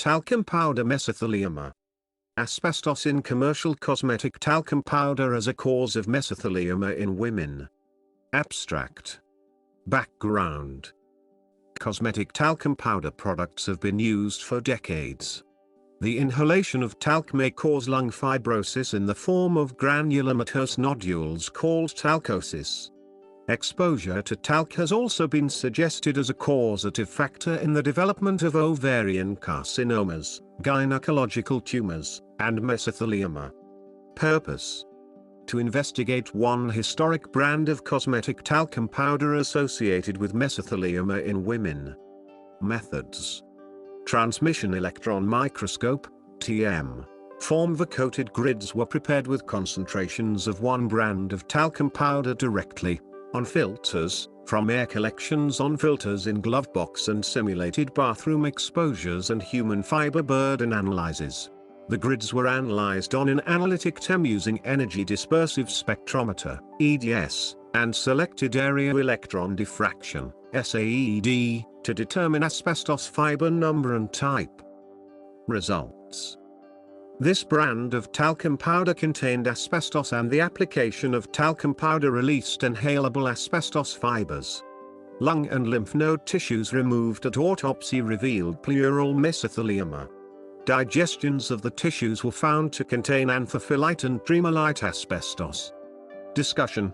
talcum powder mesothelioma. Asbestos in commercial cosmetic talcum powder as a cause of mesothelioma in women. Abstract. Background. Cosmetic talcum powder products have been used for decades. The inhalation of talc may cause lung fibrosis in the form of granulomatous nodules called talcosis. Exposure to talc has also been suggested as a causative factor in the development of ovarian carcinomas, gynecological tumors, and mesothelioma. Purpose: to investigate one historic brand of cosmetic talcum powder associated with mesothelioma in women. Methods: transmission electron microscope, TM. Form-coated grids were prepared with concentrations of one brand of talcum powder directly on filters, from air collections on filters in glove box, and simulated bathroom exposures and human fiber burden analyses. The grids were analyzed on an analytic TEM using energy dispersive spectrometer, EDS, and selected area electron diffraction, SAED, to determine asbestos fiber number and type. Results: this brand of talcum powder contained asbestos, and the application of talcum powder released inhalable asbestos fibers. Lung and lymph node tissues removed at autopsy revealed pleural mesothelioma. Digestions of the tissues were found to contain anthophyllite and dreamolite asbestos. Discussion: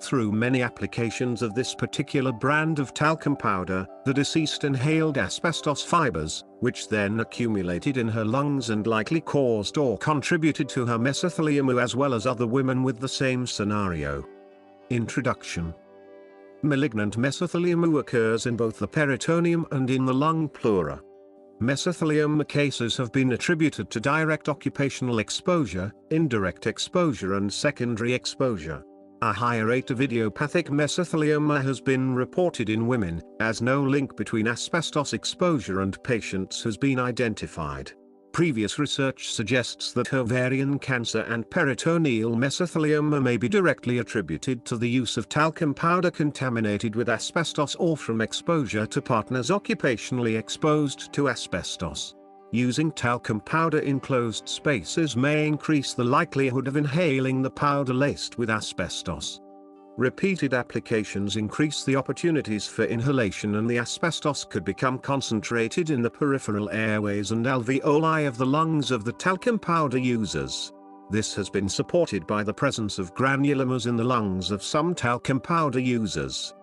through many applications of this particular brand of talcum powder, the deceased inhaled asbestos fibers, which then accumulated in her lungs and likely caused or contributed to her mesothelioma, as well as other women with the same scenario. Introduction. Malignant mesothelioma occurs in both the peritoneum and in the lung pleura. Mesothelioma cases have been attributed to direct occupational exposure, indirect exposure, and secondary exposure. A higher rate of idiopathic mesothelioma has been reported in women, as no link between asbestos exposure and patients has been identified. Previous research suggests that ovarian cancer and peritoneal mesothelioma may be directly attributed to the use of talcum powder contaminated with asbestos, or from exposure to partners occupationally exposed to asbestos. Using talcum powder in closed spaces may increase the likelihood of inhaling the powder laced with asbestos. Repeated applications increase the opportunities for inhalation, and the asbestos could become concentrated in the peripheral airways and alveoli of the lungs of the talcum powder users. This has been supported by the presence of granulomas in the lungs of some talcum powder users.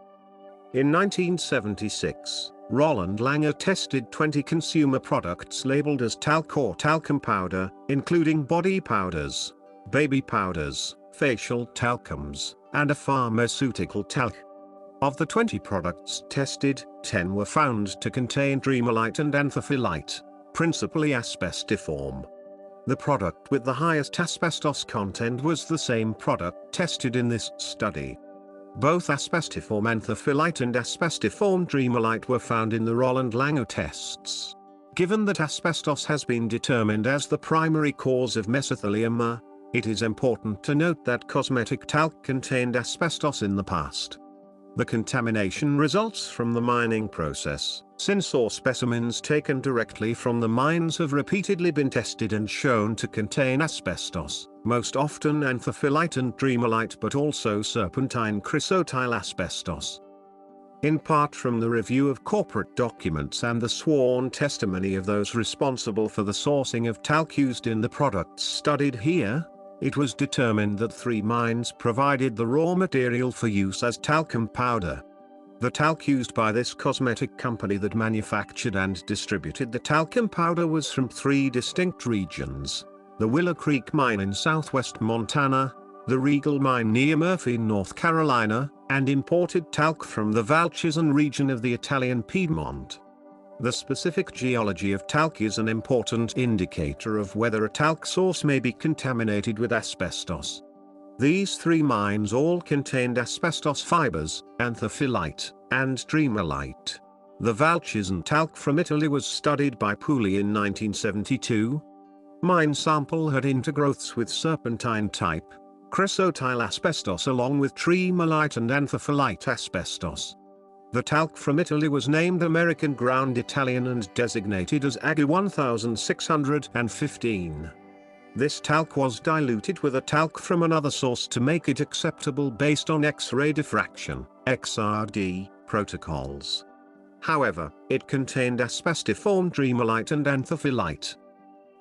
In 1976, Roland Langer tested 20 consumer products labeled as talc or talcum powder, including body powders, baby powders, facial talcums, and a pharmaceutical talc. Of the 20 products tested, 10 were found to contain dreamolite and anthophyllite, principally asbestiform. The product with the highest asbestos content was the same product tested in this study. Both asbestiform anthophyllite and asbestiform dreamolite were found in the Roland Langer tests. Given that asbestos has been determined as the primary cause of mesothelioma, it is important to note that cosmetic talc contained asbestos in the past. The contamination results from the mining process, since ore specimens taken directly from the mines have repeatedly been tested and shown to contain asbestos, most often anthophyllite and dreamolite, but also serpentine chrysotyl asbestos. In part from the review of corporate documents and the sworn testimony of those responsible for the sourcing of talc used in the products studied here, it was determined that 3 mines provided the raw material for use as talcum powder. The talc used by this cosmetic company that manufactured and distributed the talcum powder was from 3 distinct regions: the Willow Creek Mine in southwest Montana, the Regal Mine near Murphy, North Carolina, and imported talc from the Valchisano region of the Italian Piedmont. The specific geology of talc is an important indicator of whether a talc source may be contaminated with asbestos. These 3 mines all contained asbestos fibers, anthophyllite, and dreamolite. The Valchisano talc from Italy was studied by Puli in 1972. Mine sample had intergrowths with serpentine type, chrysotyl asbestos along with tremolite and anthophyllite asbestos. The talc from Italy was named American Ground Italian and designated as Agu 1615. This talc was diluted with a talc from another source to make it acceptable based on X-ray diffraction, XRD, protocols. However, it contained asbestiform tremalite and anthophyllite.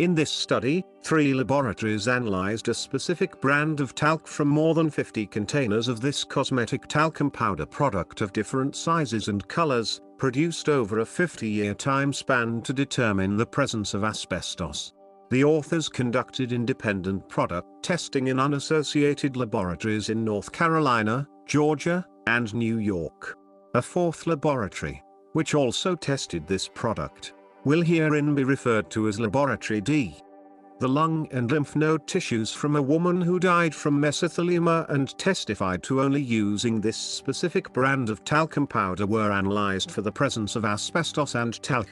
In this study, 3 laboratories analyzed a specific brand of talc from more than 50 containers of this cosmetic talcum powder product of different sizes and colors, produced over a 50-year time span to determine the presence of asbestos. The authors conducted independent product testing in unassociated laboratories in North Carolina, Georgia, and New York. A 4th laboratory, which also tested this product, will herein be referred to as Laboratory D. The lung and lymph node tissues from a woman who died from mesothelioma and testified to only using this specific brand of talcum powder were analyzed for the presence of asbestos and talc.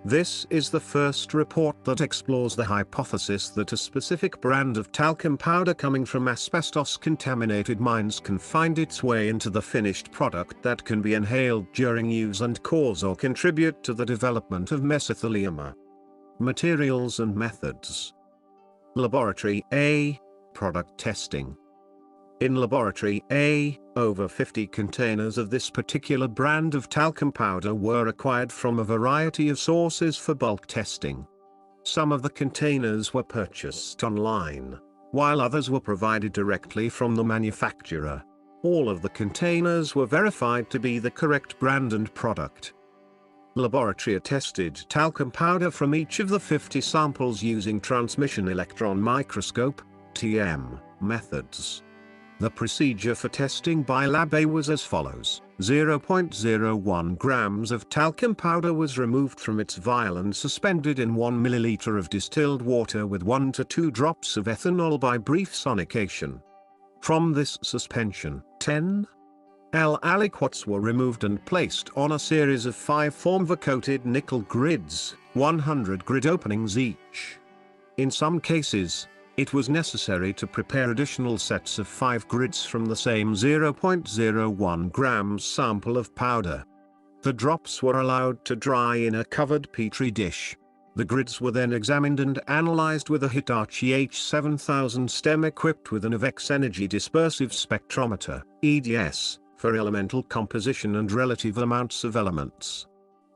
This is the first report that explores the hypothesis that a specific brand of talcum powder coming from asbestos-contaminated mines can find its way into the finished product that can be inhaled during use and cause or contribute to the development of mesothelioma. Materials and methods. Laboratory A. Product testing. In Laboratory A, over 50 containers of this particular brand of talcum powder were acquired from a variety of sources for bulk testing. Some of the containers were purchased online, while others were provided directly from the manufacturer. All of the containers were verified to be the correct brand and product. Laboratory tested talcum powder from each of the 50 samples using transmission electron microscope (TM) methods. The procedure for testing by Lab A was as follows. 0.01 grams of talcum powder was removed from its vial and suspended in 1 milliliter of distilled water with 1 to 2 drops of ethanol by brief sonication. From this suspension, 10 L aliquots were removed and placed on a series of 5 formva-coated nickel grids, 100 grid openings each. In some cases, it was necessary to prepare additional sets of 5 grids from the same 0.01 grams sample of powder. The drops were allowed to dry in a covered petri dish. The grids were then examined and analyzed with a Hitachi H7000 stem equipped with an Avex energy dispersive spectrometer, EDS, for elemental composition and relative amounts of elements.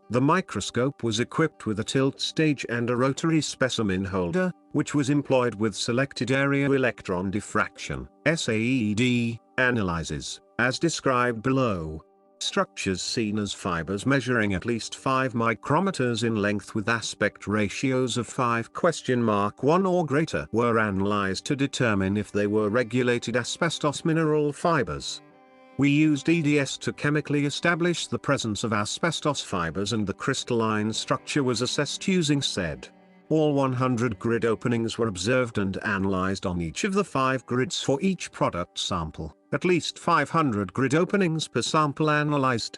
The microscope was equipped with a tilt stage and a rotary specimen holder, which was employed with selected area electron diffraction (SAED) analyses, as described below. Structures seen as fibers measuring at least 5 micrometers in length with aspect ratios of 5?1 or greater were analyzed to determine if they were regulated asbestos mineral fibers. We used EDS to chemically establish the presence of asbestos fibers and the crystalline structure was assessed using SED. All 100 grid openings were observed and analyzed on each of the 5 grids for each product sample, at least 500 grid openings per sample analyzed.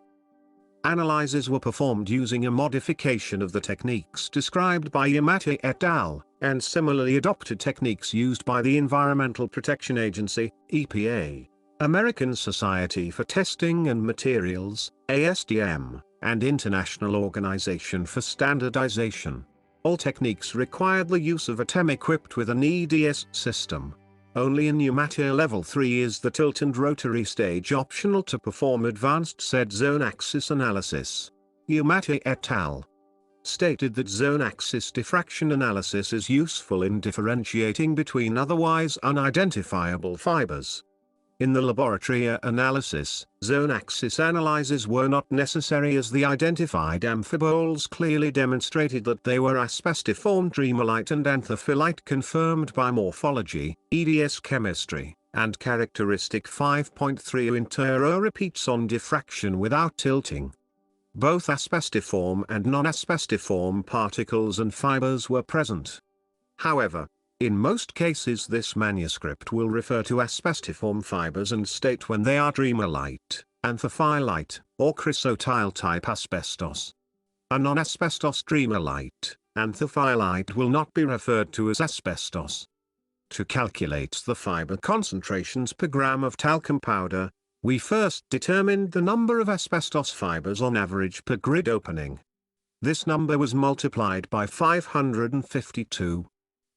Analyses were performed using a modification of the techniques described by Yamate et al., and similarly adopted techniques used by the Environmental Protection Agency, EPA. American Society for Testing and Materials, ASTM, and International Organization for Standardization. All techniques required the use of a TEM equipped with an EDS system. Only in Yamate Level 3 is the tilt and rotary stage optional to perform advanced SED zone axis analysis. Yamate et al. Stated that zone axis diffraction analysis is useful in differentiating between otherwise unidentifiable fibers. In the laboratory analysis, zone axis analyses were not necessary as the identified amphiboles clearly demonstrated that they were asbestiform tremalite and anthophyllite confirmed by morphology, EDS chemistry, and characteristic 5.3 intero repeats on diffraction without tilting. Both asbestiform and non-asbestiform particles and fibers were present. However, in most cases this manuscript will refer to asbestiform fibers and state when they are tremalite, anthophyllite, or chrysotile type asbestos. A non-asbestos tremalite, anthophyllite will not be referred to as asbestos. To calculate the fiber concentrations per gram of talcum powder, We first determined the number of asbestos fibers on average per grid opening. This number was multiplied by 552.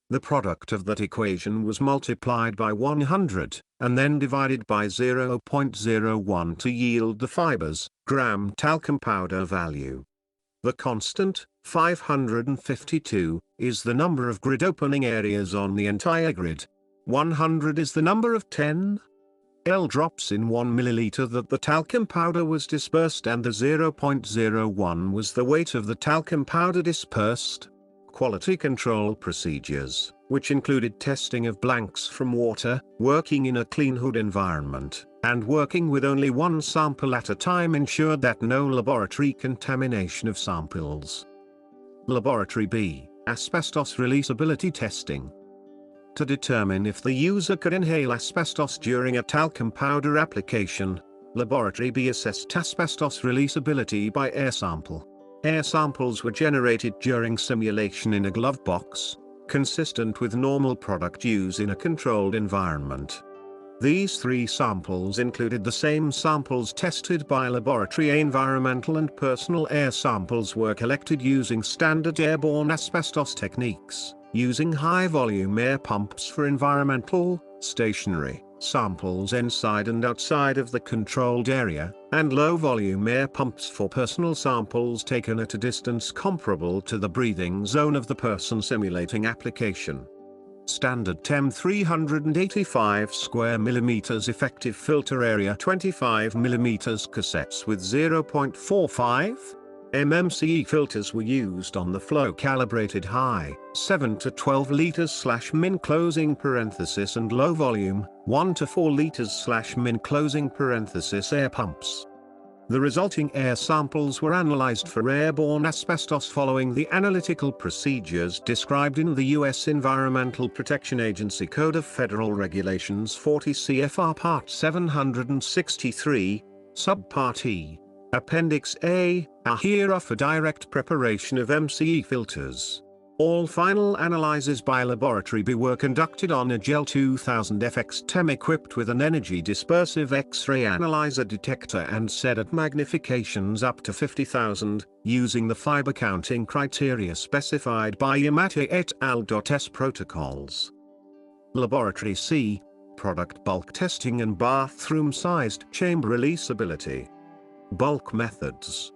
The product of that equation was multiplied by 100, and then divided by 0.01 to yield the fibers, gram talcum powder value. The constant, 552, is the number of grid opening areas on the entire grid. 100 is the number of 10 L drops in 1 milliliter that the talcum powder was dispersed, and the 0.01 was the weight of the talcum powder dispersed. Quality control procedures, which included testing of blanks from water, working in a clean hood environment, and working with only one sample at a time, ensured that no laboratory contamination of samples. Laboratory B, asbestos releasability testing. To determine if the user could inhale asbestos during a talcum powder application, Laboratory B assessed asbestos releasability by air sample. Air samples were generated during simulation in a glove box, consistent with normal product use in a controlled environment. These three samples included the same samples tested by Laboratory A. Environmental and personal air samples were collected using standard airborne asbestos techniques, using high-volume air pumps for environmental, stationary samples inside and outside of the controlled area, and low-volume air pumps for personal samples taken at a distance comparable to the breathing zone of the person simulating application. Standard TEM 385 square millimeters effective filter area 25 millimeters cassettes with 0.45 mmCe filters were used on the flow-calibrated high 7 to 12 liters/min closing parenthesis and low volume 1 to 4 liters/min closing parenthesis air pumps. The resulting air samples were analyzed for airborne asbestos following the analytical procedures described in the U.S. Environmental Protection Agency Code of Federal Regulations 40 CFR Part 763, Subpart E, Appendix A, AHERA for direct preparation of MCE filters. All final analyses by Laboratory B were conducted on a GEL 2000 FX TEM equipped with an energy dispersive X-ray analyzer detector and set at magnifications up to 50,000, using the fiber counting criteria specified by Yamate et al. S protocols. Laboratory C, product bulk testing and bathroom-sized chamber releasability. Bulk methods.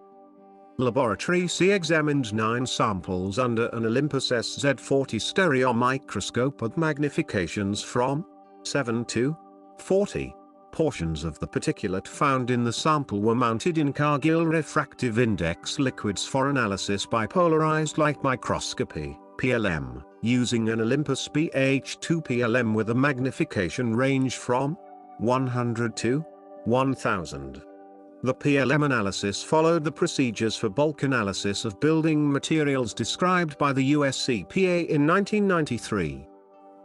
Laboratory C examined 9 samples under an Olympus SZ40 stereo microscope at magnifications from 7 to 40. Portions of the particulate found in the sample were mounted in Cargill refractive index liquids for analysis by polarized light microscopy, PLM, using an Olympus BH2 PLM with a magnification range from 100 to 1000. The PLM analysis followed the procedures for bulk analysis of building materials described by the US EPA in 1993.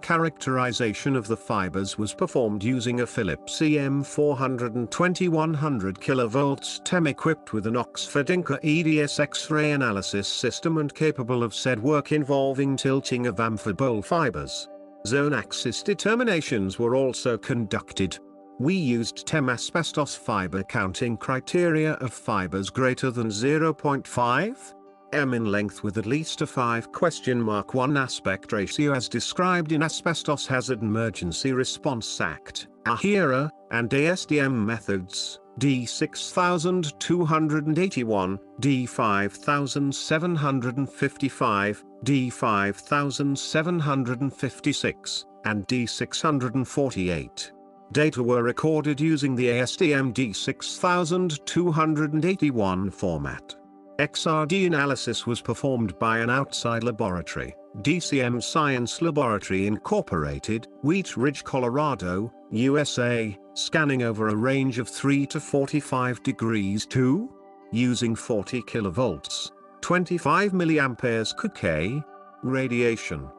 Characterization of the fibers was performed using a Philips EM420 100 kV TEM equipped with an Oxford Inca EDS X-ray analysis system and capable of said work involving tilting of amphibole fibers. Zone axis determinations were also conducted. We used TEM asbestos fiber counting criteria of fibers greater than 0.5 m in length with at least a 5?1 aspect ratio as described in Asbestos Hazard Emergency Response Act, AHERA, and ASTM methods, D6281, D5755, D5756, and D648. Data were recorded using the ASTM D6281 format. XRD analysis was performed by an outside laboratory, DCM Science Laboratory Incorporated, Wheat Ridge, Colorado, USA, scanning over a range of 3 to 45 degrees to, using 40 kilovolts, 25 milliamperes K, radiation.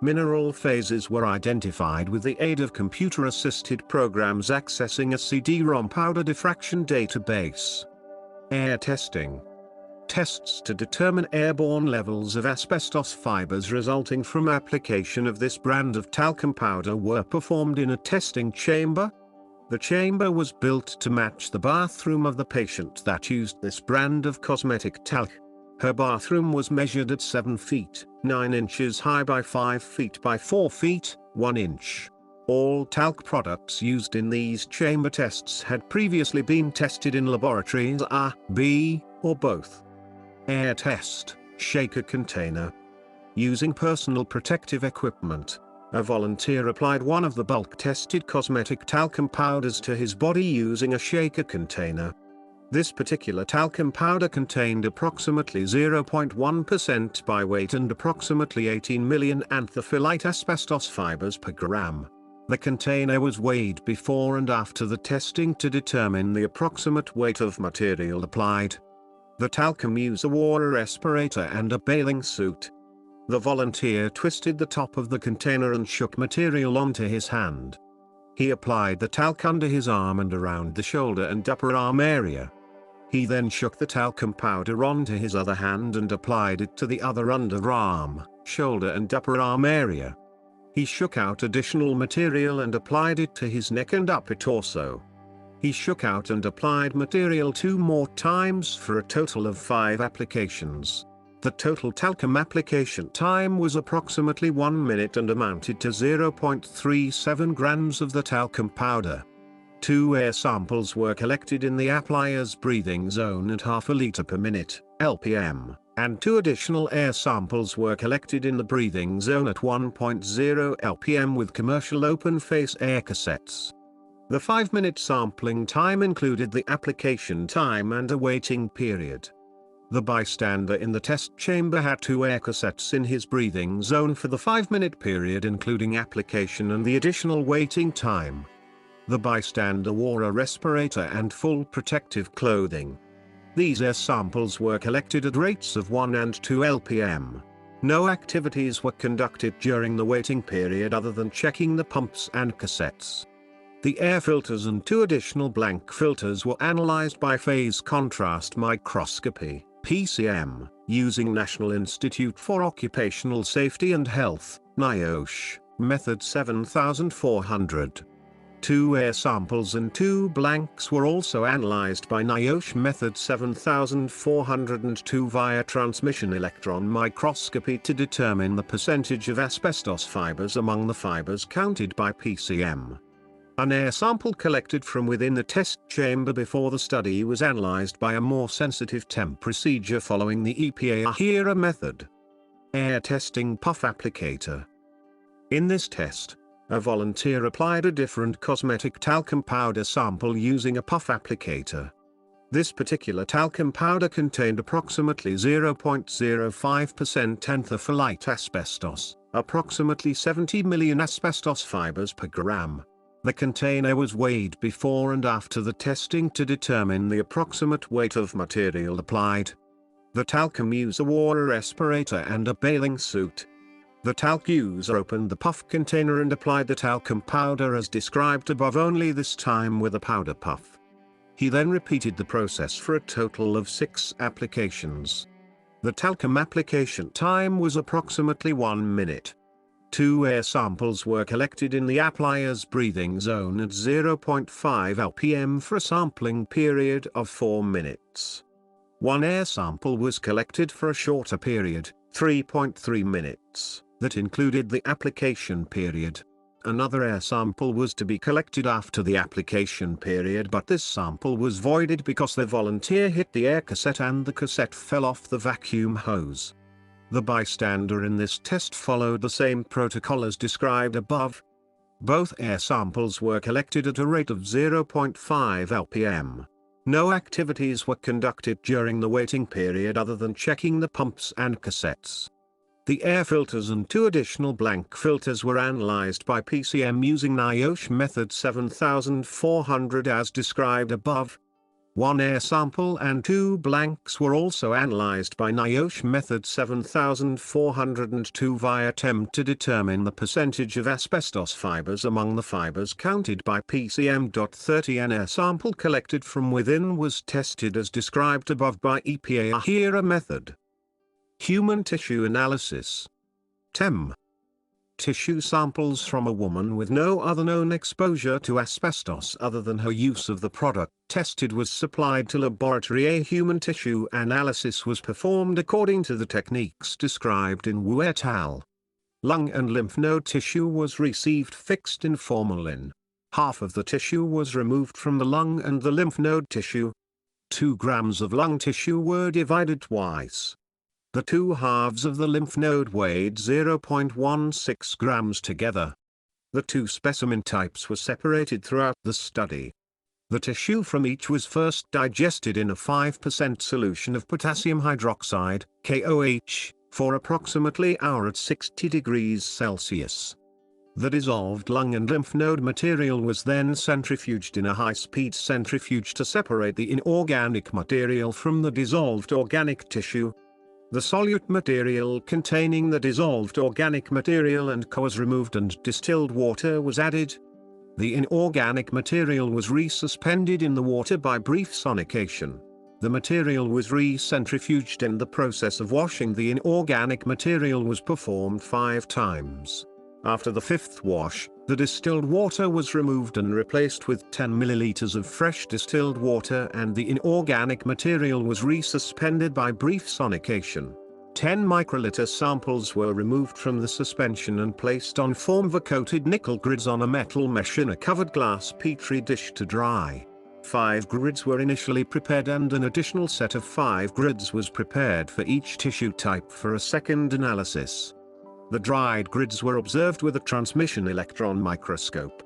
Mineral phases were identified with the aid of computer-assisted programs accessing a CD-ROM powder diffraction database. Air testing. Tests to determine airborne levels of asbestos fibers resulting from application of this brand of talcum powder were performed in a testing chamber. The chamber was built to match the bathroom of the patient that used this brand of cosmetic talc. Her bathroom was measured at 7 feet, 9 inches high by 5 feet by 4 feet, 1 inch. All talc products used in these chamber tests had previously been tested in laboratories A, B, or both. Air test, shaker container. Using personal protective equipment, a volunteer applied one of the bulk-tested cosmetic talcum powders to his body using a shaker container. This particular talcum powder contained approximately 0.1% by weight and approximately 18 million anthophyllite asbestos fibers per gram. The container was weighed before and after the testing to determine the approximate weight of material applied. The talcum user wore a respirator and a bathing suit. The volunteer twisted the top of the container and shook material onto his hand. He applied the talc under his arm and around the shoulder and upper arm area. He then shook the talcum powder onto his other hand and applied it to the other underarm, shoulder and upper arm area. He shook out additional material and applied it to his neck and upper torso. He shook out and applied material 2 more times for a total of 5 applications. The total talcum application time was approximately 1 minute and amounted to 0.37 grams of the talcum powder. 2 air samples were collected in the applier's breathing zone at half a liter per minute, LPM, and 2 additional air samples were collected in the breathing zone at 1.0 LPM with commercial open-face air cassettes. The 5-minute sampling time included the application time and a waiting period. The bystander in the test chamber had 2 air cassettes in his breathing zone for the 5-minute period including application and the additional waiting time. The bystander wore a respirator and full protective clothing. These air samples were collected at rates of 1 and 2 LPM. No activities were conducted during the waiting period other than checking the pumps and cassettes. The air filters and 2 additional blank filters were analyzed by phase contrast microscopy, PCM, using National Institute for Occupational Safety and Health, NIOSH, method 7400. 2 air samples and 2 blanks were also analyzed by NIOSH method 7402 via transmission electron microscopy to determine the percentage of asbestos fibers among the fibers counted by PCM. An air sample collected from within the test chamber before the study was analyzed by a more sensitive temp procedure following the EPA HERA method. Air testing puff applicator. In this test, a volunteer applied a different cosmetic talcum powder sample using a puff applicator. This particular talcum powder contained approximately 0.05% anthophyllite asbestos, approximately 70 million asbestos fibers per gram. The container was weighed before and after the testing to determine the approximate weight of material applied. The talcum user wore a respirator and a bathing suit. The talc user opened the puff container and applied the talcum powder as described above, only this time with a powder puff. He then repeated the process for a total of 6 applications. The talcum application time was approximately 1 minute. 2 air samples were collected in the applier's breathing zone at 0.5 LPM for a sampling period of 4 minutes. 1 air sample was collected for a shorter period, 3.3 minutes, that included the application period. Another air sample was to be collected after the application period, but this sample was voided because the volunteer hit the air cassette and the cassette fell off the vacuum hose. The bystander in this test followed the same protocol as described above. Both air samples were collected at a rate of 0.5 LPM. No activities were conducted during the waiting period other than checking the pumps and cassettes. The air filters and 2 additional blank filters were analyzed by PCM using NIOSH method 7400 as described above. 1 air sample and 2 blanks were also analyzed by NIOSH method 7402 via TEM to determine the percentage of asbestos fibers among the fibers counted by PCM. 30 An air sample collected from within was tested as described above by EPA HERA method. Human tissue analysis. TEM. Tissue samples from a woman with no other known exposure to asbestos other than her use of the product tested was supplied to laboratory. A human tissue analysis was performed according to the techniques described in Wu et al. Lung and lymph node tissue was received fixed in formalin. Half of the tissue was removed from the lung and the lymph node tissue. 2 grams of lung tissue were divided twice. The 2 halves of the lymph node weighed 0.16 grams together. The 2 specimen types were separated throughout the study. The tissue from each was first digested in a 5% solution of potassium hydroxide, KOH, for approximately an hour at 60 degrees Celsius. The dissolved lung and lymph node material was then centrifuged in a high-speed centrifuge to separate the inorganic material from the dissolved organic tissue. The solute material containing the dissolved organic material and CO was removed and distilled water was added. The inorganic material was resuspended in the water by brief sonication. The material was re-centrifuged and the process of washing the inorganic material was performed 5 times. After the 5th wash, the distilled water was removed and replaced with 10 milliliters of fresh distilled water and the inorganic material was resuspended by brief sonication. 10 microliter samples were removed from the suspension and placed on formva-coated nickel grids on a metal mesh in a covered glass petri dish to dry. 5 grids were initially prepared and an additional set of 5 grids was prepared for each tissue type for a second analysis. The dried grids were observed with a transmission electron microscope.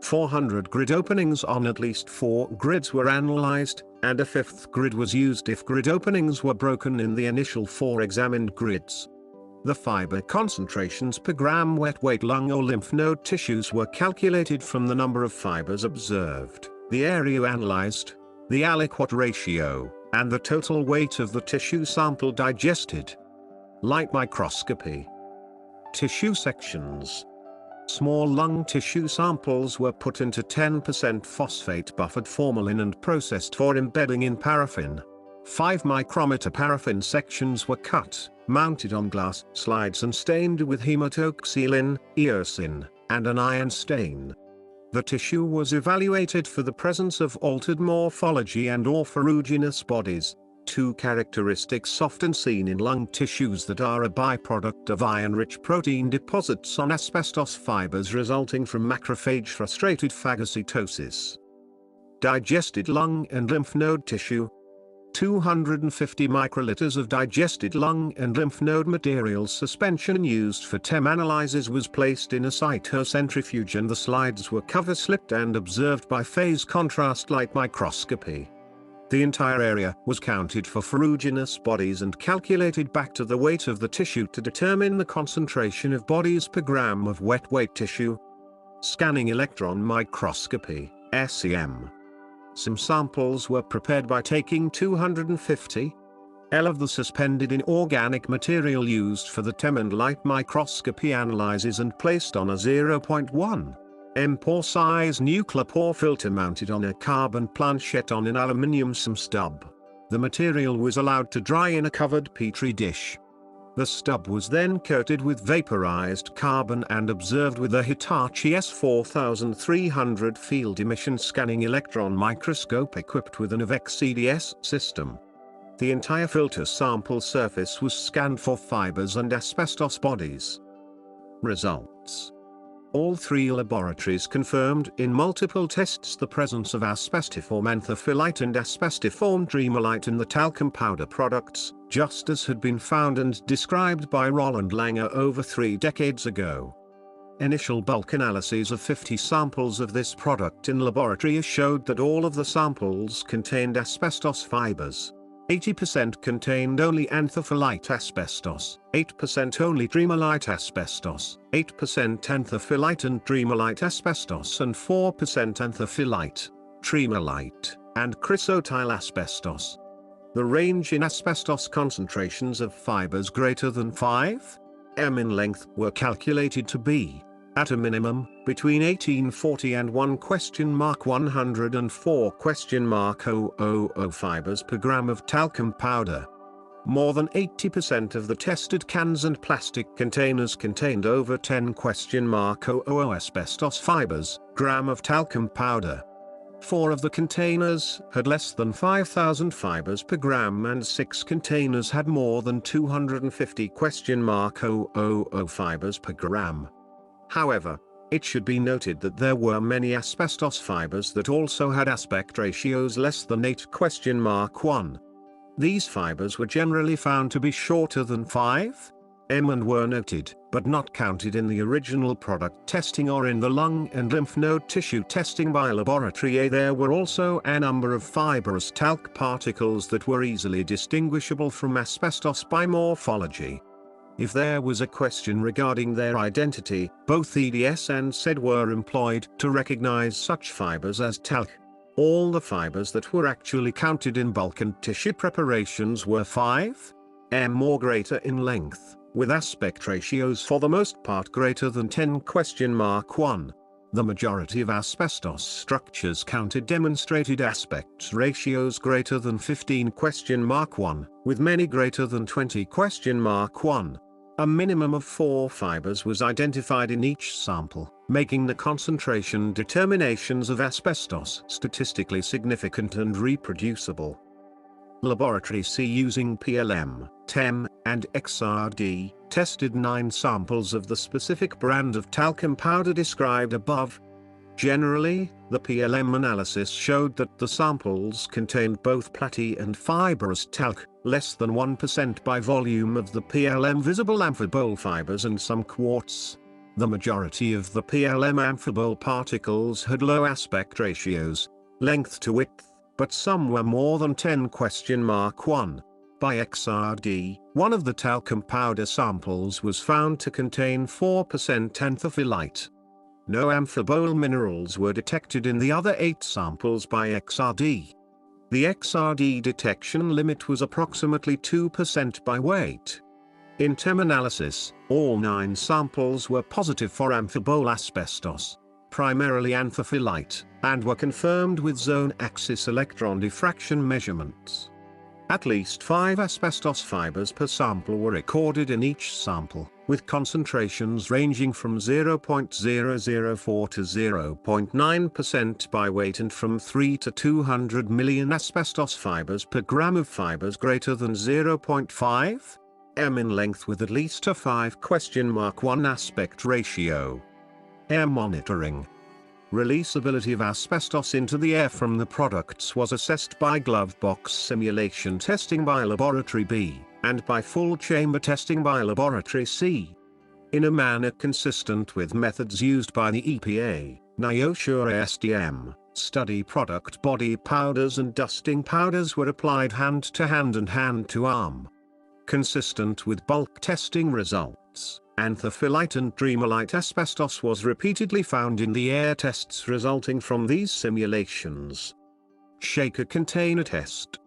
400 grid openings on at least 4 grids were analyzed, and a 5th grid was used if grid openings were broken in the initial 4 examined grids. The fiber concentrations per gram wet weight lung or lymph node tissues were calculated from the number of fibers observed, the area analyzed, the aliquot ratio, and the total weight of the tissue sample digested. Light microscopy. Tissue sections. Small lung tissue samples were put into 10% phosphate buffered formalin and processed for embedding in paraffin. 5 micrometer paraffin sections were cut, mounted on glass slides and stained with hematoxylin, eosin, and an iron stain. The tissue was evaluated for the presence of altered morphology and/or ferruginous bodies, 2 characteristics often seen in lung tissues that are a byproduct of iron-rich protein deposits on asbestos fibers resulting from macrophage-frustrated phagocytosis. Digested lung and lymph node tissue. 250 microliters of digested lung and lymph node material suspension used for TEM analyses was placed in a cytocentrifuge and the slides were cover-slipped and observed by phase contrast light microscopy. The entire area was counted for ferruginous bodies and calculated back to the weight of the tissue to determine the concentration of bodies per gram of wet weight tissue. Scanning electron microscopy, SEM. Some samples were prepared by taking 250 L of the suspended inorganic material used for the TEM and light microscopy analyses and placed on a 0.1 pore size nuclear pore filter mounted on a carbon planchette on an aluminium SEM stub. The material was allowed to dry in a covered petri dish. The stub was then coated with vaporized carbon and observed with a Hitachi S4300 field emission scanning electron microscope equipped with an AVEC CDS system. The entire filter sample surface was scanned for fibers and asbestos bodies. Results. All 3 laboratories confirmed in multiple tests the presence of asbestiform anthophyllite and asbestiform dreamolite in the talcum powder products, just as had been found and described by Roland Langer over 3 decades ago. Initial bulk analyses of 50 samples of this product in laboratory showed that all of the samples contained asbestos fibers. 80% contained only anthophyllite asbestos, 8% only dreamolite asbestos, 8% anthophyllite and dreamolite asbestos and 4% anthophyllite, tremolite, and chrysotile asbestos. The range in asbestos concentrations of fibers greater than 5 m in length were calculated to be, at a minimum, between 1840 and 1?104?000 fibers per gram of talcum powder. More than 80% of the tested cans and plastic containers contained over 10 %000 asbestos fibers, gram of talcum powder. 4 of the containers had less than 5,000 fibers per gram and 6 containers had more than 250 %000 fibers per gram. However, it should be noted that there were many asbestos fibers that also had aspect ratios less than 8 %1. These fibers were generally found to be shorter than 5 m and were noted, but not counted in the original product testing or in the lung and lymph node tissue testing by laboratory A. There were also a number of fibrous talc particles that were easily distinguishable from asbestos by morphology. If there was a question regarding their identity, both EDS and SED were employed to recognize such fibers as talc. All the fibers that were actually counted in bulk and tissue preparations were 5 m or greater in length, with aspect ratios for the most part greater than 10 %1. The majority of asbestos structures counted demonstrated aspect ratios greater than 15 %1, with many greater than 20 %1. A minimum of 4 fibers was identified in each sample, making the concentration determinations of asbestos statistically significant and reproducible. Laboratory C, using PLM, TEM, and XRD, tested 9 samples of the specific brand of talcum powder described above. Generally, the PLM analysis showed that the samples contained both platy and fibrous talc, less than 1% by volume of the PLM visible amphibole fibers and some quartz. The majority of the PLM amphibole particles had low aspect ratios, length to width, but some were more than 10 %1. By XRD, one of the talcum powder samples was found to contain 4% anthophyllite. No amphibole minerals were detected in the other 8 samples by XRD. The XRD detection limit was approximately 2% by weight. In TEM analysis, all 9 samples were positive for amphibole asbestos, primarily anthophyllite, and were confirmed with zone-axis electron diffraction measurements. At least 5 asbestos fibers per sample were recorded in each sample, with concentrations ranging from 0.004 to 0.9% by weight and from 3 to 200 million asbestos fibers per gram of fibers greater than 0.5 m in length with at least a 5 %1 aspect ratio. Air monitoring. Releasability of asbestos into the air from the products was assessed by glove box simulation testing by Laboratory B, and by full chamber testing by Laboratory C. In a manner consistent with methods used by the EPA, NIOSH ASTM, study product body powders and dusting powders were applied hand to hand and hand to arm. Consistent with bulk testing results, anthophyllite and dreamolite asbestos was repeatedly found in the air tests resulting from these simulations. Shaker container test.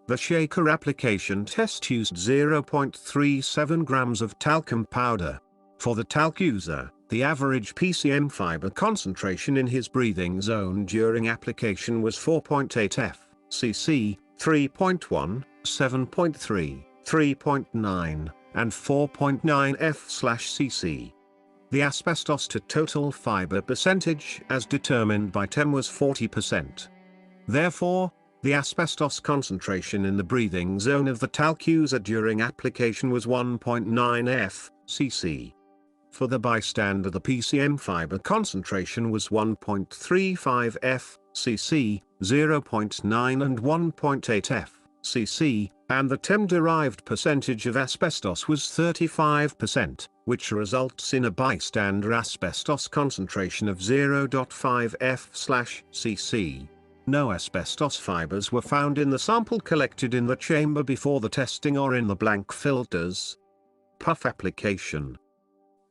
The shaker application test used 0.37 grams of talcum powder. For the talc user, the average PCM fiber concentration in his breathing zone during application was 4.8 f cc, 3.1, 7.3, 3.9, and 4.9 f/cc. The asbestos to total fiber percentage as determined by TEM was 40%. Therefore, the asbestos concentration in the breathing zone of the talc user during application was 1.9 f/cc. For the bystander, the PCM fiber concentration was 1.35 f/cc, 0.9 and 1.8 f/cc, and the TEM-derived percentage of asbestos was 35%, which results in a bystander asbestos concentration of 0.5 f/cc. No asbestos fibers were found in the sample collected in the chamber before the testing or in the blank filters. Puff application.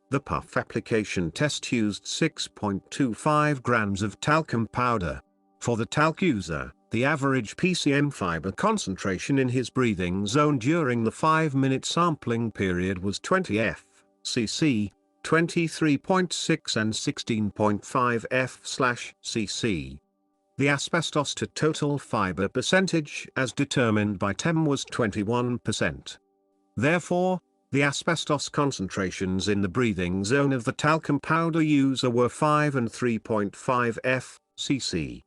The puff application test used 6.25 grams of talcum powder. For the talc user, the average PCM fiber concentration in his breathing zone during the 5-minute sampling period was 20 f/cc, 23.6 and 16.5 f/cc. The asbestos to total fiber percentage as determined by TEM was 21%. Therefore, the asbestos concentrations in the breathing zone of the talcum powder user were 5 and 3.5 f.cc.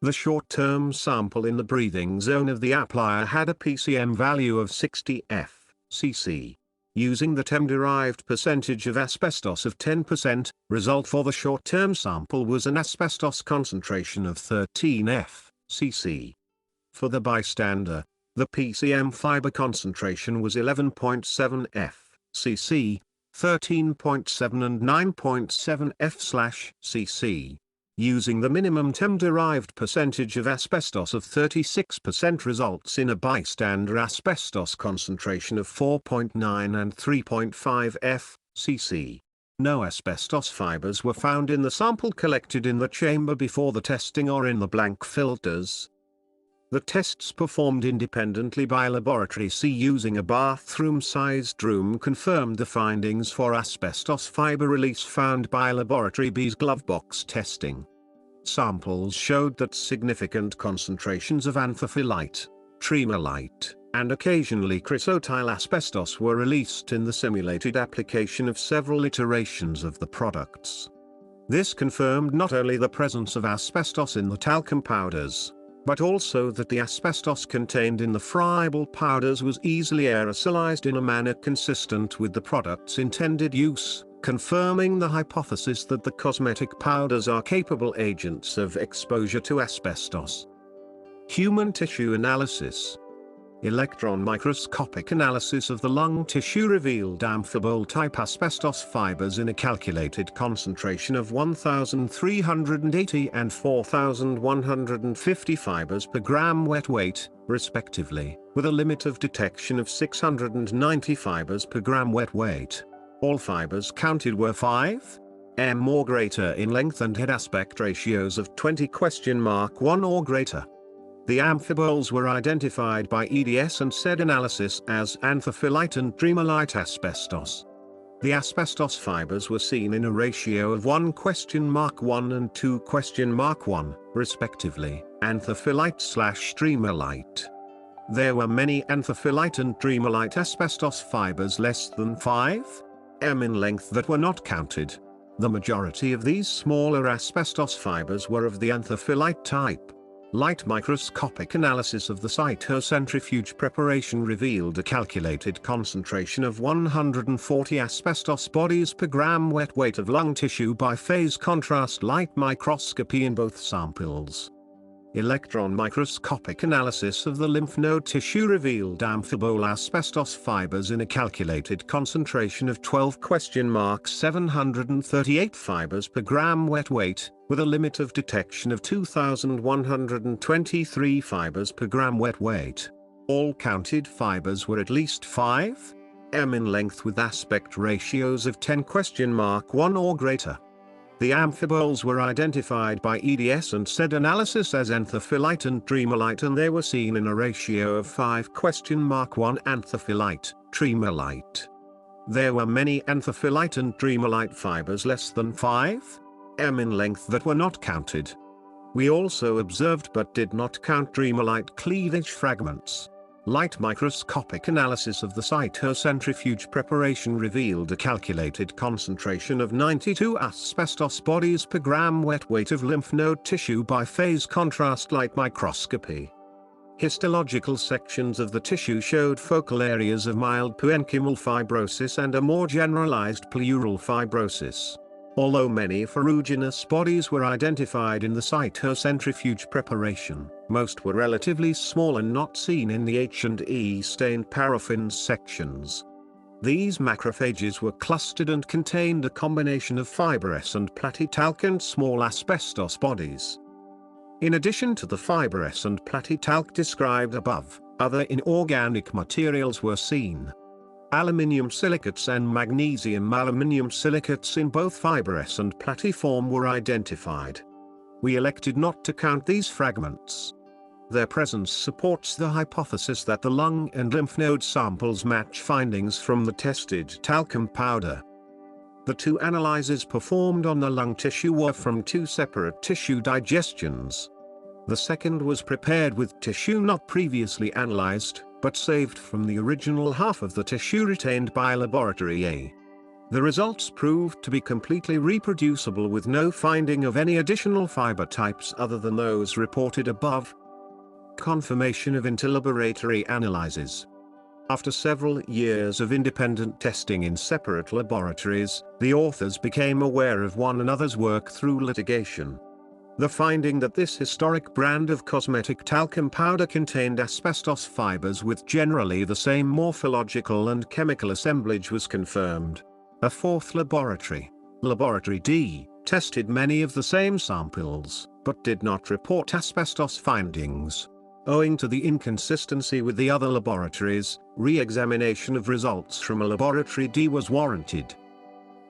The short-term sample in the breathing zone of the applier had a PCM value of 60 f.cc. Using the TEM-derived percentage of asbestos of 10%, result for the short-term sample was an asbestos concentration of 13 f.cc. For the bystander, the PCM fiber concentration was 11.7 f.cc, 13.7 and 9.7 f/cc. Using the minimum TEM-derived percentage of asbestos of 36% results in a bystander asbestos concentration of 4.9 and 3.5 f.cc. No asbestos fibers were found in the sample collected in the chamber before the testing or in the blank filters. The tests performed independently by Laboratory C using a bathroom-sized room confirmed the findings for asbestos fiber release found by Laboratory B's glovebox testing. Samples showed that significant concentrations of anthophyllite, tremolite, and occasionally chrysotyl asbestos were released in the simulated application of several iterations of the products. This confirmed not only the presence of asbestos in the talcum powders, but also that the asbestos contained in the friable powders was easily aerosolized in a manner consistent with the product's intended use, confirming the hypothesis that the cosmetic powders are capable agents of exposure to asbestos. Human tissue analysis. Electron microscopic analysis of the lung tissue revealed amphibole-type asbestos fibers in a calculated concentration of 1,380 and 4,150 fibers per gram wet weight, respectively, with a limit of detection of 690 fibers per gram wet weight. All fibers counted were 5 m or greater in length and had aspect ratios of 20*1 or greater. The amphiboles were identified by EDS and SED analysis as anthophyllite and tremolite asbestos. The asbestos fibers were seen in a ratio of 1*1 and 2*1, respectively, anthophyllite/tremolite. There were many anthophyllite and tremolite asbestos fibers less than 5 m in length that were not counted. The majority of these smaller asbestos fibers were of the anthophyllite type. Light microscopic analysis of the cytocentrifuge preparation revealed a calculated concentration of 140 asbestos bodies per gram wet weight of lung tissue by phase contrast light microscopy in both samples. Electron microscopic analysis of the lymph node tissue revealed amphibole asbestos fibers in a calculated concentration of 12*738 fibers per gram wet weight, with a limit of detection of 2,123 fibers per gram wet weight. All counted fibers were at least 5 m in length with aspect ratios of 10*1 or greater. The amphiboles were identified by EDS and SED analysis as anthophyllite and tremolite, and they were seen in a ratio of 5*1 anthophyllite, tremolite. There were many anthophyllite and tremolite fibers less than 5 m in length that were not counted. We also observed but did not count tremolite cleavage fragments. Light microscopic analysis of the cytocentrifuge preparation revealed a calculated concentration of 92 asbestos bodies per gram wet weight of lymph node tissue by phase contrast light microscopy. Histological sections of the tissue showed focal areas of mild parenchymal fibrosis and a more generalized pleural fibrosis. Although many ferruginous bodies were identified in the cytocentrifuge preparation, most were relatively small and not seen in the H&E stained paraffin sections. These macrophages were clustered and contained a combination of fibrescent platytalc and small asbestos bodies. In addition to the fibrescent platytalc described above, other inorganic materials were seen. Aluminium silicates and magnesium aluminium silicates in both fibrescent platyform were identified. We elected not to count these fragments. Their presence supports the hypothesis that the lung and lymph node samples match findings from the tested talcum powder. The two analyses performed on the lung tissue were from two separate tissue digestions. The second was prepared with tissue not previously analyzed, but saved from the original half of the tissue retained by Laboratory A. The results proved to be completely reproducible with no finding of any additional fiber types other than those reported above. Confirmation of interlaboratory analyses. After several years of independent testing in separate laboratories, the authors became aware of one another's work through litigation. The finding that this historic brand of cosmetic talcum powder contained asbestos fibers with generally the same morphological and chemical assemblage was confirmed. A fourth laboratory, Laboratory D, tested many of the same samples, but did not report asbestos findings. Owing to the inconsistency with the other laboratories, re-examination of results from a Laboratory D was warranted.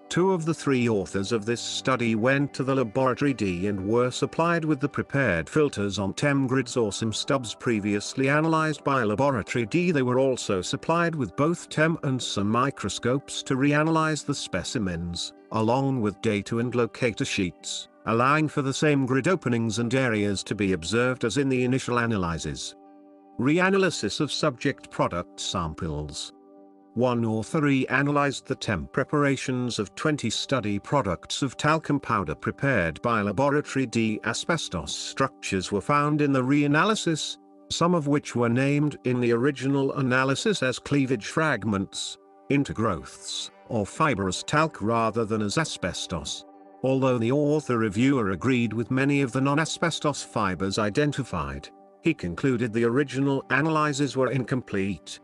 2 of the 3 authors of this study went to the Laboratory D and were supplied with the prepared filters on TEM grids or SIM stubs previously analyzed by Laboratory D. They were also supplied with both TEM and SIM microscopes to reanalyze the specimens, along with data and locator sheets, allowing for the same grid openings and areas to be observed as in the initial analyses. Reanalysis of subject product samples. One author reanalyzed the TEM preparations of 20 study products of talcum powder prepared by Laboratory D. Asbestos structures were found in the reanalysis, some of which were named in the original analysis as cleavage fragments, intergrowths, or fibrous talc rather than as asbestos. Although the author-reviewer agreed with many of the non-asbestos fibers identified, he concluded the original analyses were incomplete.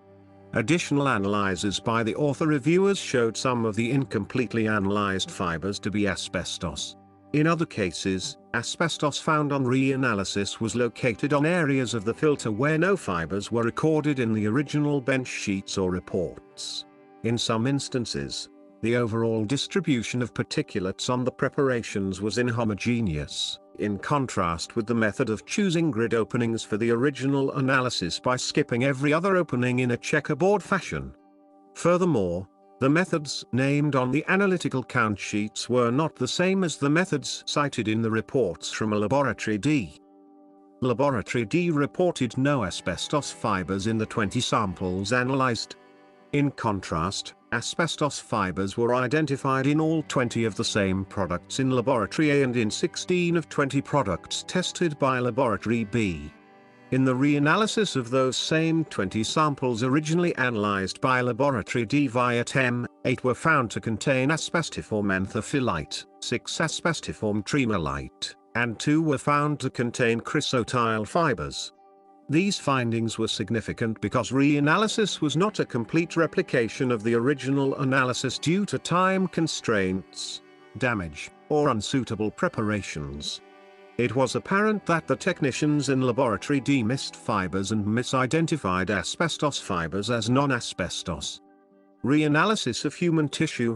Additional analyses by the author-reviewers showed some of the incompletely analyzed fibers to be asbestos. In other cases, asbestos found on reanalysis was located on areas of the filter where no fibers were recorded in the original bench sheets or reports. In some instances, the overall distribution of particulates on the preparations was inhomogeneous, in contrast with the method of choosing grid openings for the original analysis by skipping every other opening in a checkerboard fashion. Furthermore, the methods named on the analytical count sheets were not the same as the methods cited in the reports from a Laboratory D. Laboratory D reported no asbestos fibers in the 20 samples analyzed. In contrast, asbestos fibers were identified in all 20 of the same products in Laboratory A and in 16 of 20 products tested by Laboratory B. In the reanalysis of those same 20 samples originally analyzed by Laboratory D via TEM, 8 were found to contain asbestiform anthophyllite, 6 asbestiform tremolite, and 2 were found to contain chrysotile fibers. These findings were significant because reanalysis was not a complete replication of the original analysis due to time constraints, damage, or unsuitable preparations. It was apparent that the technicians in Laboratory D missed fibers and misidentified asbestos fibers as non-asbestos. Reanalysis of human tissue.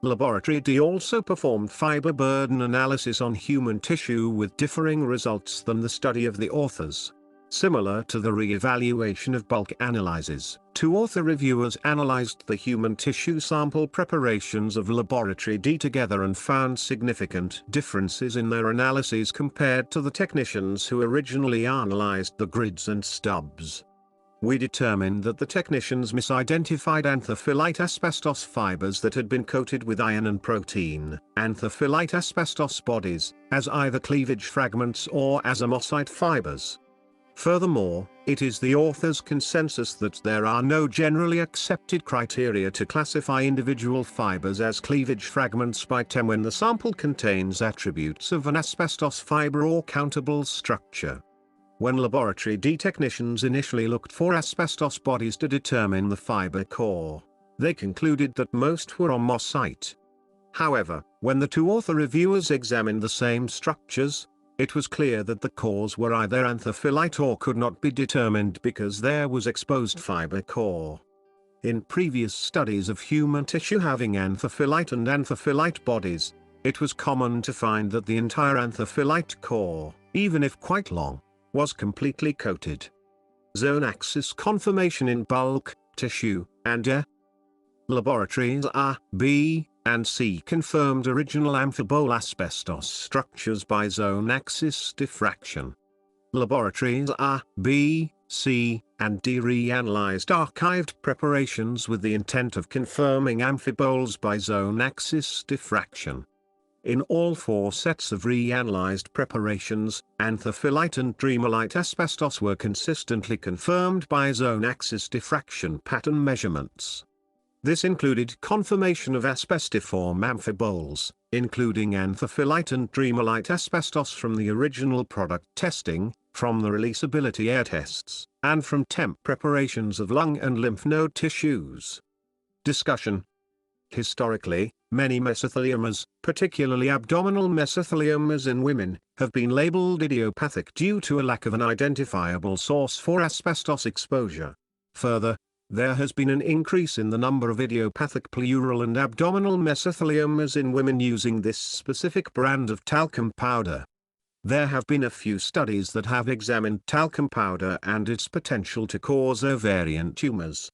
Laboratory D also performed fiber burden analysis on human tissue with differing results than the study of the authors. Similar to the re-evaluation of bulk analyses, 2 author reviewers analyzed the human tissue sample preparations of Laboratory D together and found significant differences in their analyses compared to the technicians who originally analyzed the grids and stubs. We determined that the technicians misidentified anthophyllite asbestos fibers that had been coated with iron and protein, anthophyllite asbestos bodies, as either cleavage fragments or as amosite fibers. Furthermore, it is the author's consensus that there are no generally accepted criteria to classify individual fibers as cleavage fragments by TEM when the sample contains attributes of an asbestos fiber or countable structure. When Laboratory D technicians initially looked for asbestos bodies to determine the fiber core, they concluded that most were amosite. However, when the 2 author reviewers examined the same structures, it was clear that the cores were either anthophyllite or could not be determined because there was exposed fiber core. In previous studies of human tissue having anthophyllite and anthophyllite bodies, it was common to find that the entire anthophyllite core, even if quite long, was completely coated. Zone axis conformation in bulk, tissue, and air. Laboratories A, B, and C confirmed original amphibole asbestos structures by zone axis diffraction. Laboratories A, B, C, and D reanalyzed archived preparations with the intent of confirming amphiboles by zone axis diffraction. In all 4 sets of reanalyzed preparations, anthophyllite and tremolite asbestos were consistently confirmed by zone axis diffraction pattern measurements. This included confirmation of asbestiform amphiboles, including anthophyllite and tremolite asbestos from the original product testing, from the releasability air tests, and from temp preparations of lung and lymph node tissues. Discussion. Historically, many mesotheliomas, particularly abdominal mesotheliomas in women, have been labeled idiopathic due to a lack of an identifiable source for asbestos exposure. Further, there has been an increase in the number of idiopathic pleural and abdominal mesotheliomas in women using this specific brand of talcum powder. There have been a few studies that have examined talcum powder and its potential to cause ovarian tumors.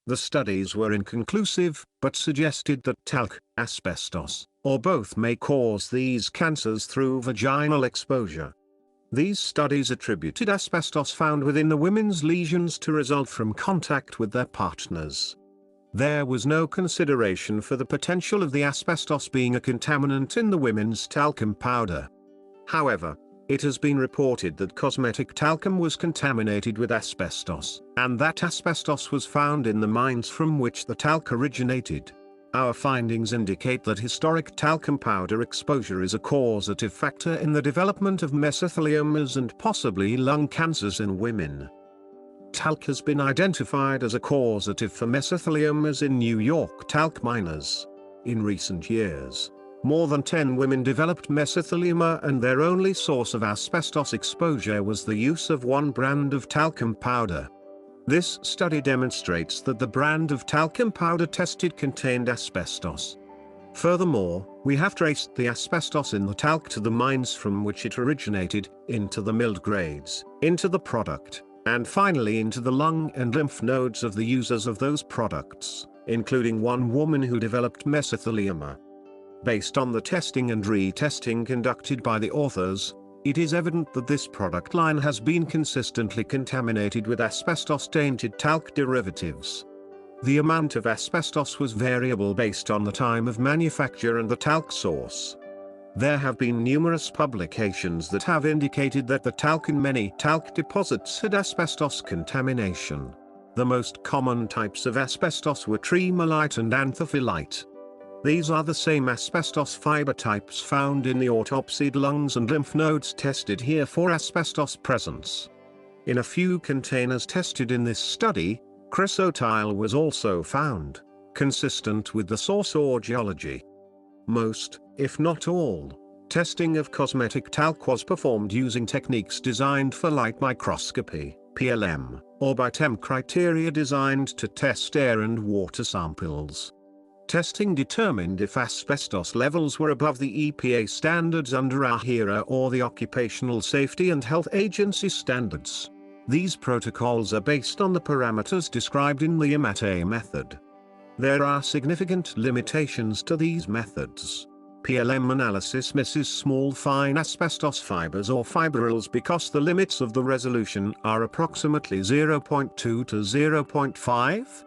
The studies were inconclusive, but suggested that talc, asbestos, or both may cause these cancers through vaginal exposure. These studies attributed asbestos found within the women's lesions to result from contact with their partners. There was no consideration for the potential of the asbestos being a contaminant in the women's talcum powder. However, it has been reported that cosmetic talcum was contaminated with asbestos, and that asbestos was found in the mines from which the talc originated. Our findings indicate that historic talcum powder exposure is a causative factor in the development of mesotheliomas and possibly lung cancers in women. Talc has been identified as a causative for mesotheliomas in New York talc miners. In recent years, more than 10 women developed mesothelioma, and their only source of asbestos exposure was the use of one brand of talcum powder. This study demonstrates that the brand of talcum powder tested contained asbestos. Furthermore, we have traced the asbestos in the talc to the mines from which it originated, into the milled grades, into the product, and finally into the lung and lymph nodes of the users of those products, including one woman who developed mesothelioma. Based on the testing and retesting conducted by the authors, it is evident that this product line has been consistently contaminated with asbestos-tainted talc derivatives. The amount of asbestos was variable based on the time of manufacture and the talc source. There have been numerous publications that have indicated that the talc in many talc deposits had asbestos contamination. The most common types of asbestos were tremolite and anthophyllite. These are the same asbestos fiber types found in the autopsied lungs and lymph nodes tested here for asbestos presence. In a few containers tested in this study, chrysotile was also found, consistent with the source or geology. Most, if not all, testing of cosmetic talc was performed using techniques designed for light microscopy, PLM, or by temp criteria designed to test air and water samples. Testing determined if asbestos levels were above the EPA standards under AHERA or the Occupational Safety and Health Agency standards. These protocols are based on the parameters described in the IMATE method. There are significant limitations to these methods. PLM analysis misses small fine asbestos fibers or fibrils because the limits of the resolution are approximately 0.2 to 0.5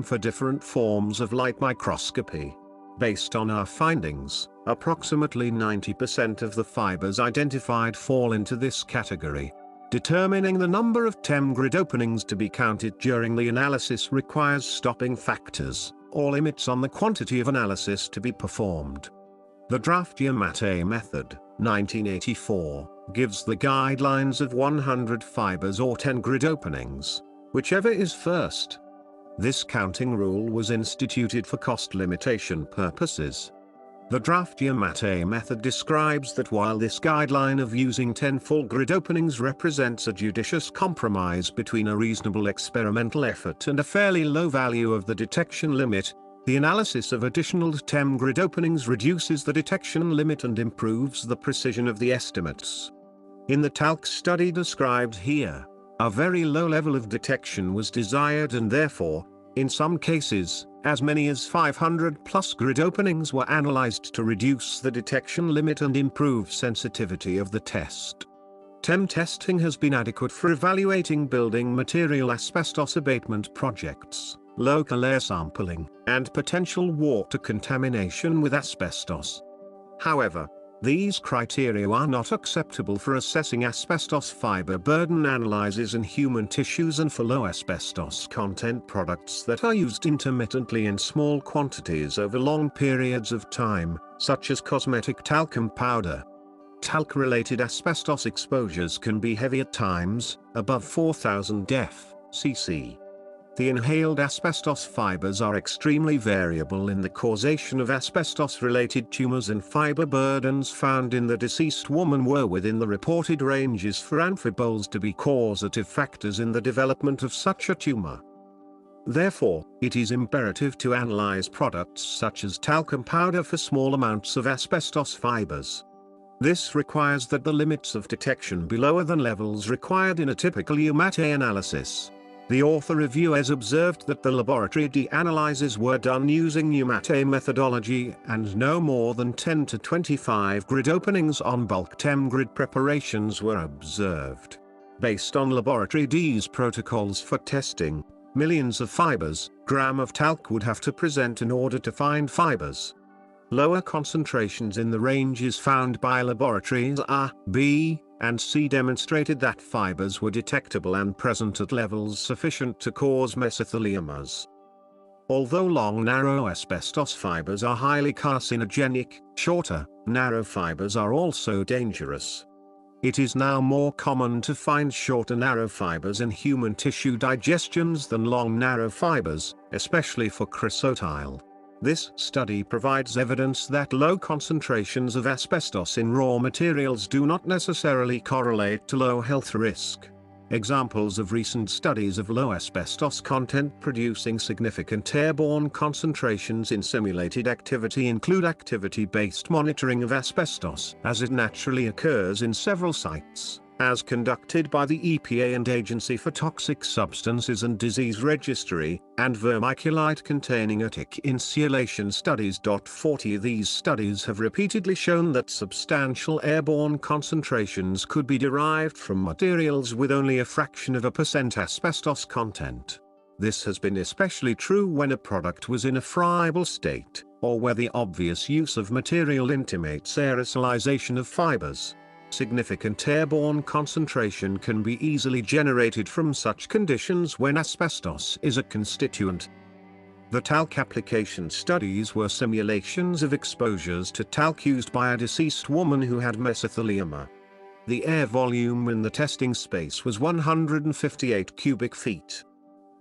for different forms of light microscopy. Based on our findings, approximately 90% of the fibers identified fall into this category. Determining the number of TEM grid openings to be counted during the analysis requires stopping factors, or limits on the quantity of analysis to be performed. The draft IMATE method, 1984, gives the guidelines of 100 fibers or 10 grid openings, whichever is first. This counting rule was instituted for cost limitation purposes. The draft IMATE method describes that while this guideline of using 10 full grid openings represents a judicious compromise between a reasonable experimental effort and a fairly low value of the detection limit, the analysis of additional TEM grid openings reduces the detection limit and improves the precision of the estimates. In the talc study described here, a very low level of detection was desired, and therefore, in some cases, as many as 500 plus grid openings were analyzed to reduce the detection limit and improve sensitivity of the test. TEM testing has been adequate for evaluating building material asbestos abatement projects, local air sampling, and potential water contamination with asbestos. However, these criteria are not acceptable for assessing asbestos fiber burden analyses in human tissues and for low asbestos content products that are used intermittently in small quantities over long periods of time, such as cosmetic talcum powder. Talc-related asbestos exposures can be heavy at times, above 4,000 cc. The inhaled asbestos fibers are extremely variable in the causation of asbestos-related tumors, and fiber burdens found in the deceased woman were within the reported ranges for amphiboles to be causative factors in the development of such a tumor. Therefore, it is imperative to analyze products such as talcum powder for small amounts of asbestos fibers. This requires that the limits of detection be lower than levels required in a typical UMAT-A analysis. The author review has observed that the laboratory analyses were done using UMAT-A methodology and no more than 10 to 25 grid openings on bulk TEM grid preparations were observed. Based on laboratory D's protocols for testing, millions of fibers, gram of talc would have to present in order to find fibers. Lower concentrations in the ranges found by laboratories A, B, and C demonstrated that fibers were detectable and present at levels sufficient to cause mesotheliomas. Although long narrow asbestos fibers are highly carcinogenic, shorter, narrow fibers are also dangerous. It is now more common to find shorter narrow fibers in human tissue digestions than long narrow fibers, especially for chrysotile. This study provides evidence that low concentrations of asbestos in raw materials do not necessarily correlate to low health risk. Examples of recent studies of low asbestos content producing significant airborne concentrations in simulated activity include activity-based monitoring of asbestos as it naturally occurs in several sites, as conducted by the EPA and Agency for Toxic Substances and Disease Registry, and vermiculite-containing attic insulation studies. 40 These studies have repeatedly shown that substantial airborne concentrations could be derived from materials with only a fraction of a % asbestos content. This has been especially true when a product was in a friable state, or where the obvious use of material intimates aerosolization of fibers. Significant airborne concentration can be easily generated from such conditions when asbestos is a constituent. The talc application studies were simulations of exposures to talc used by a deceased woman who had mesothelioma. The air volume in the testing space was 158 cubic feet.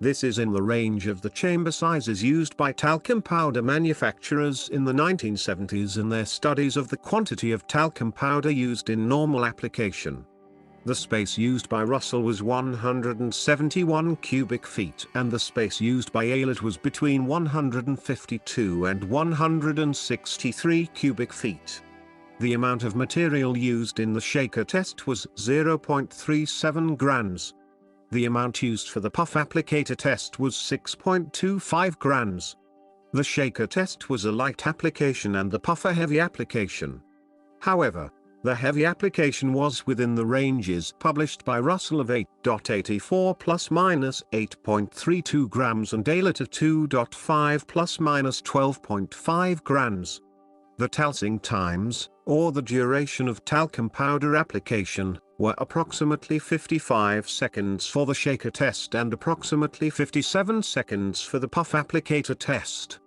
This is in the range of the chamber sizes used by talcum powder manufacturers in the 1970s in their studies of the quantity of talcum powder used in normal application. The space used by Russell was 171 cubic feet and the space used by Eilert was between 152 and 163 cubic feet. The amount of material used in the shaker test was 0.37 grams. The amount used for the puff applicator test was 6.25 grams. The shaker test was a light application and the puff a heavy application. However, the heavy application was within the ranges published by Russell of 8.84 plus minus 8.32 grams and Eilert of 2.5 plus minus 12.5 grams. The talcing times, or the duration of talcum powder application, were approximately 55 seconds for the shaker test and approximately 57 seconds for the puff applicator test.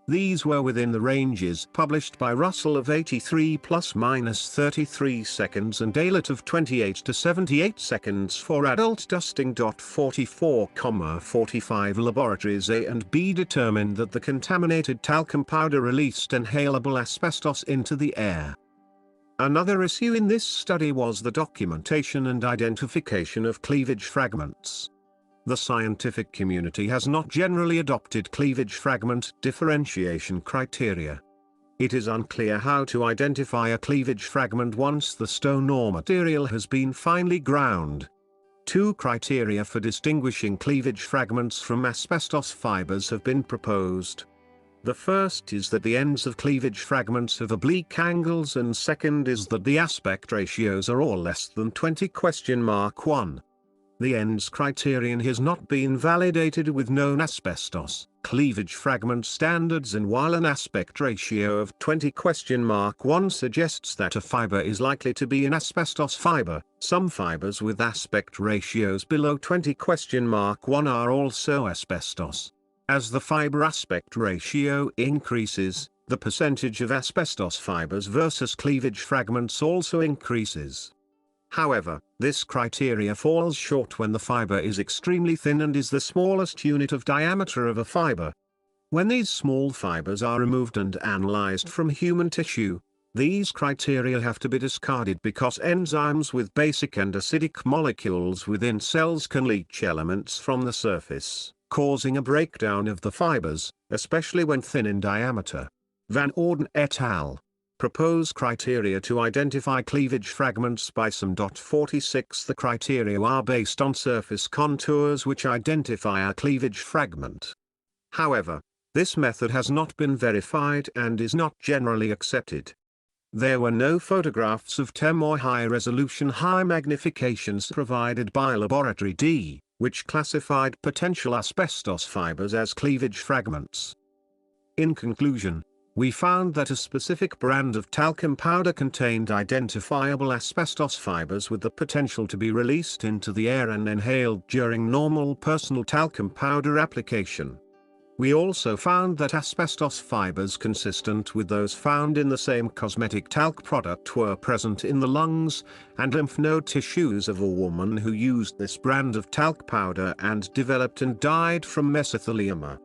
These were within the ranges published by Russell of 83 plus minus 33 seconds and Eilert of 28 to 78 seconds for adult dusting. 44,45 Laboratories A and B determined that the contaminated talcum powder released inhalable asbestos into the air. Another issue in this study was the documentation and identification of cleavage fragments. The scientific community has not generally adopted cleavage fragment differentiation criteria. It is unclear how to identify a cleavage fragment once the stone or material has been finely ground. Two criteria for distinguishing cleavage fragments from asbestos fibers have been proposed. The first is that the ends of cleavage fragments have oblique angles, and second is that the aspect ratios are all less than 20?1. The ends criterion has not been validated with known asbestos cleavage fragment standards, and while an aspect ratio of 20?1 suggests that a fiber is likely to be an asbestos fiber, some fibers with aspect ratios below 20?1 are also asbestos. As the fiber aspect ratio increases, the percentage of asbestos fibers versus cleavage fragments also increases. However, this criteria falls short when the fiber is extremely thin and is the smallest unit of diameter of a fiber. When these small fibers are removed and analyzed from human tissue, these criteria have to be discarded because enzymes with basic and acidic molecules within cells can leach elements from the surface, causing a breakdown of the fibers, especially when thin in diameter. Van Orden et al. Propose criteria to identify cleavage fragments by some. 46 The criteria are based on surface contours which identify a cleavage fragment. However, this method has not been verified and is not generally accepted. There were no photographs of TEM or high-resolution high magnifications provided by Laboratory D, which classified potential asbestos fibers as cleavage fragments. In conclusion, we found that a specific brand of talcum powder contained identifiable asbestos fibers with the potential to be released into the air and inhaled during normal personal talcum powder application. We also found that asbestos fibers consistent with those found in the same cosmetic talc product were present in the lungs and lymph node tissues of a woman who used this brand of talc powder and developed and died from mesothelioma.